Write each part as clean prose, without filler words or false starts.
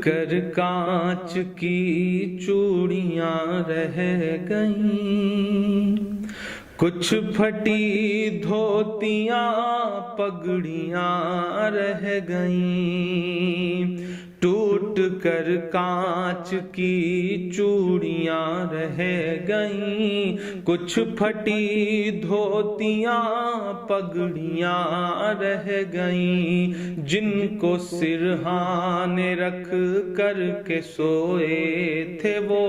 کر کانچ کی چوڑیاں رہ گئیں، کچھ پھٹی دھوتیاں پگڑیاں رہ گئیں، ٹوٹ کر کانچ کی چوڑیاں رہ گئیں، کچھ پھٹی دھوتیاں پگڑیاں رہ گئیں، جن کو سرہانے رکھ کر کے سوئے تھے وہ،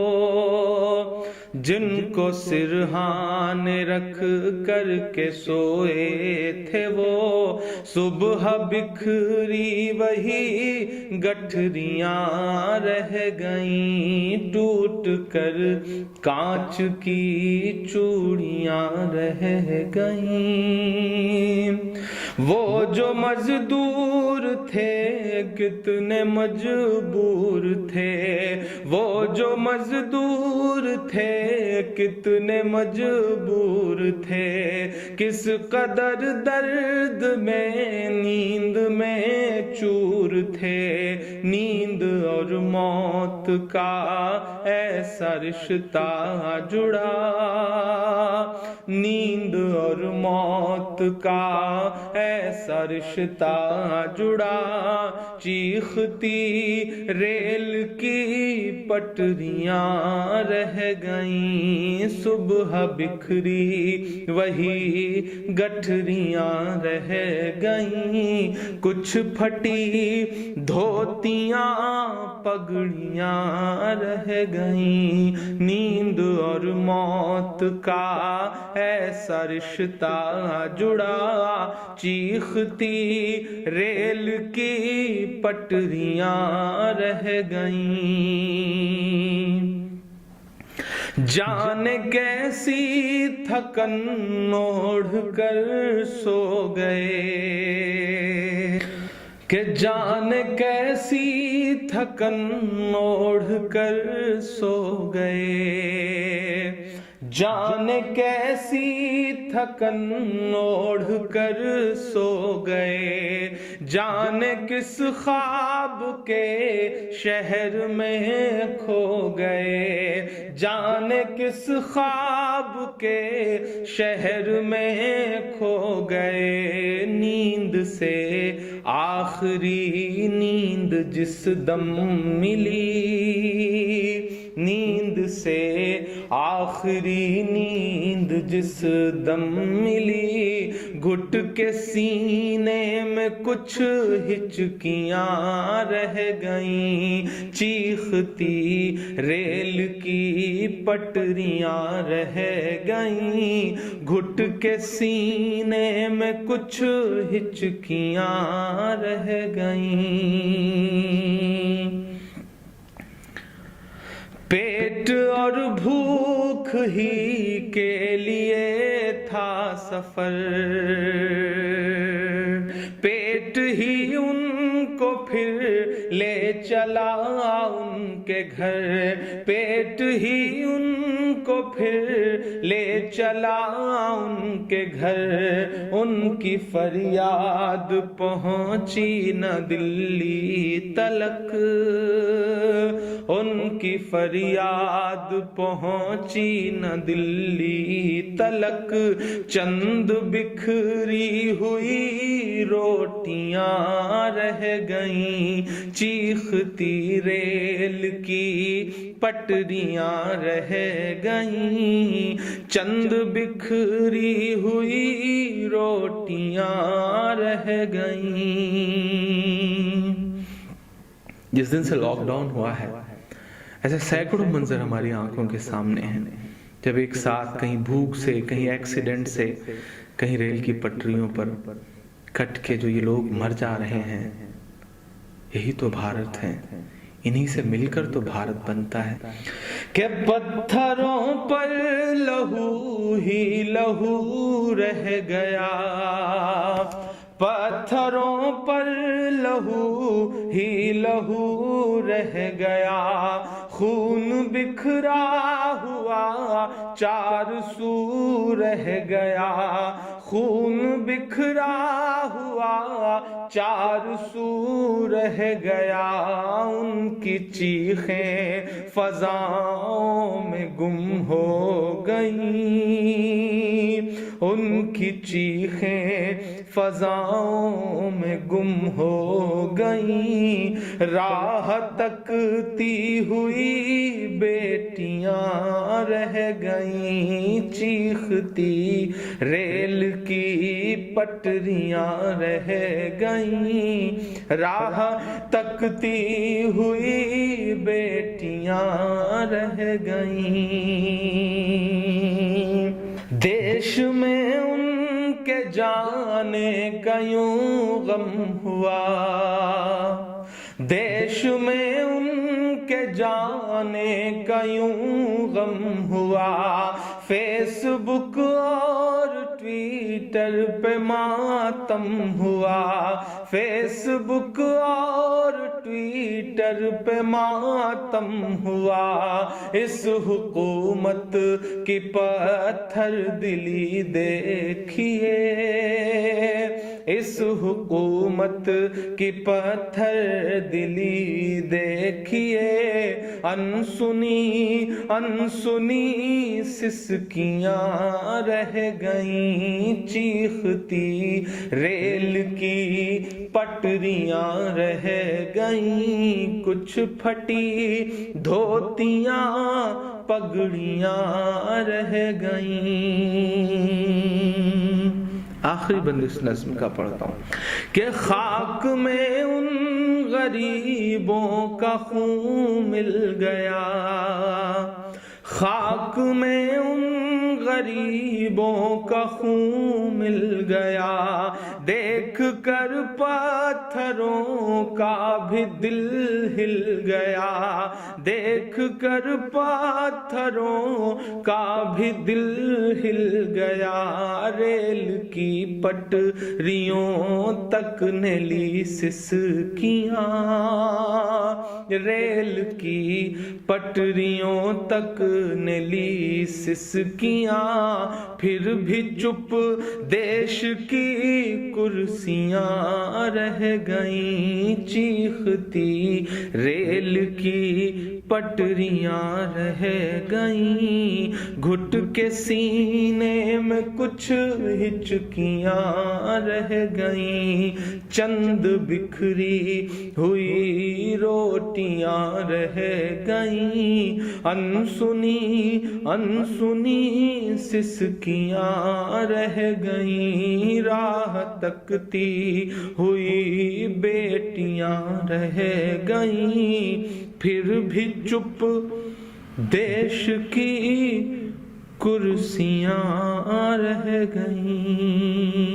جن کو سرہانے رکھ کر کے سوئے تھے وہ، صبح بکھری وہی گٹھریاں رہ گئیں، ٹوٹ کر کانچ کی چوڑیاں رہ گئیں۔ وہ جو مزدور تھے کتنے مجبور تھے، وہ جو مزدور تھے کتنے مجبور تھے، کس قدر درد میں نیند میں چور تھے، نیند اور موت کا ایسا رشتہ جڑا، نیند اور موت کا ایسا رشتہ جڑا، چیختی ریل کی پٹریاں رہ گئیں، صبح بکھری وہی گٹھریاں رہ گئیں، کچھ پھٹی دھوتیاں پگڑیاں رہ گئیں، نیند اور موت کا ایسا رشتہ جڑا، چیختی ریل کی پٹریاں رہ گئیں، جانے کیسی تھکن اوڑھ کر سو گئے، کہ جانے کیسی تھکن اوڑھ کر سو گئے، جانے کیسی تھکن اوڑھ کر سو گئے، جانے کس خواب کے شہر میں کھو گئے، جانے کس خواب کے شہر میں کھو گئے، نیند سے آخری نیند جس دم ملی، نیند سے آخری نیند جس دم ملی، گھٹ کے سینے میں کچھ ہچکیاں رہ گئیں، چیختی ریل کی پٹریاں رہ گئیں، گھٹ کے سینے میں کچھ ہچکیاں رہ گئیں، پیٹ اور بھوک ہی کے لیے تھا سفر، پیٹ ہی ان کو پھر لے چلا ان کے گھر، پیٹ ہی ان کو پھر لے چلا ان کے گھر، ان کی فریاد پہنچی نہ دلی تلک، ان کی فریاد پہنچی نہ دلی تلک، چند بکھری ہوئی روٹیاں رہ گئیں، چیختی ریل کی پٹریاں رہ گئیں، چند بکھری ہوئی روٹیاں رہ گئیں۔ جس دن سے لاک ڈاؤن ہوا ہے ایسے سینکڑوں منظر ہماری آنکھوں کے سامنے ہیں، جب ایک ساتھ کہیں بھوک سے، کہیں ایکسیڈنٹ سے، کہیں ریل کی پٹریوں پر کٹ کے جو یہ لوگ مر جا رہے ہیں، یہی تو بھارت ہے، انہی سے مل کر تو بھارت بنتا ہے، کہ پتھروں پر لہو ہی لہو رہ گیا، پتھروں پر لہو ہی لہو رہ گیا، خون بکھرا ہوا چار سو رہ گیا، خون بکھرا ہوا چار سو رہ گیا، ان کی چیخیں فضاؤں میں گم ہو گئیں، ان کی چیخیں فضاؤں میں گم ہو گئیں، راہ تکتی ہوئی بیٹیاں رہ گئیں، چیختی ریل کی پٹریاں رہ گئیں، راہ تکتی ہوئی بیٹیاں رہ گئیں، دیش میں ان کے جانے کا یوں غم ہوا، دیش میں ان کے جانے کا یوں غم ہوا، فیس بک اور ٹویٹر پہ ماتم ہوا، فیس بک اور ٹویٹر پہ ماتم ہوا، اس حکومت کی پتھر دلی دیکھیے، اس حکومت کی پتھر دلی دیکھیے، انسنی انسنی سسکیاں رہ گئیں، چیختی ریل کی پٹریاں رہ گئیں، کچھ پھٹی دھوتیاں پگڑیاں رہ گئیں۔ آخری بند اس نظم کا پڑھتا ہوں کہ خاک میں ان غریبوں کا خون مل گیا، خاک میں ان غریبوں کا خون مل گیا، دیکھ کر پتھروں کا بھی دل ہل گیا، دیکھ کر پتھروں کا بھی دل ہل گیا، ریل کی پٹریوں تک نے لی سسکیاں، ریل کی پٹریوں تک نے لی سسکیاں، پھر بھی چپ دیش کی کرسیاں رہ گئیں، چیختی ریل کی پٹریاں رہ گئیں، گھٹ کے سینے میں کچھ ہچکیاں رہ گئیں، چند بکھری ہوئی روٹیاں رہ گئیں، انسنی انسنی سسکیاں رہ گئیں، راہ تکتی ہوئی بیٹیاں رہ گئیں، پھر بھی چپ دیش کی کرسیاں رہ گئیں۔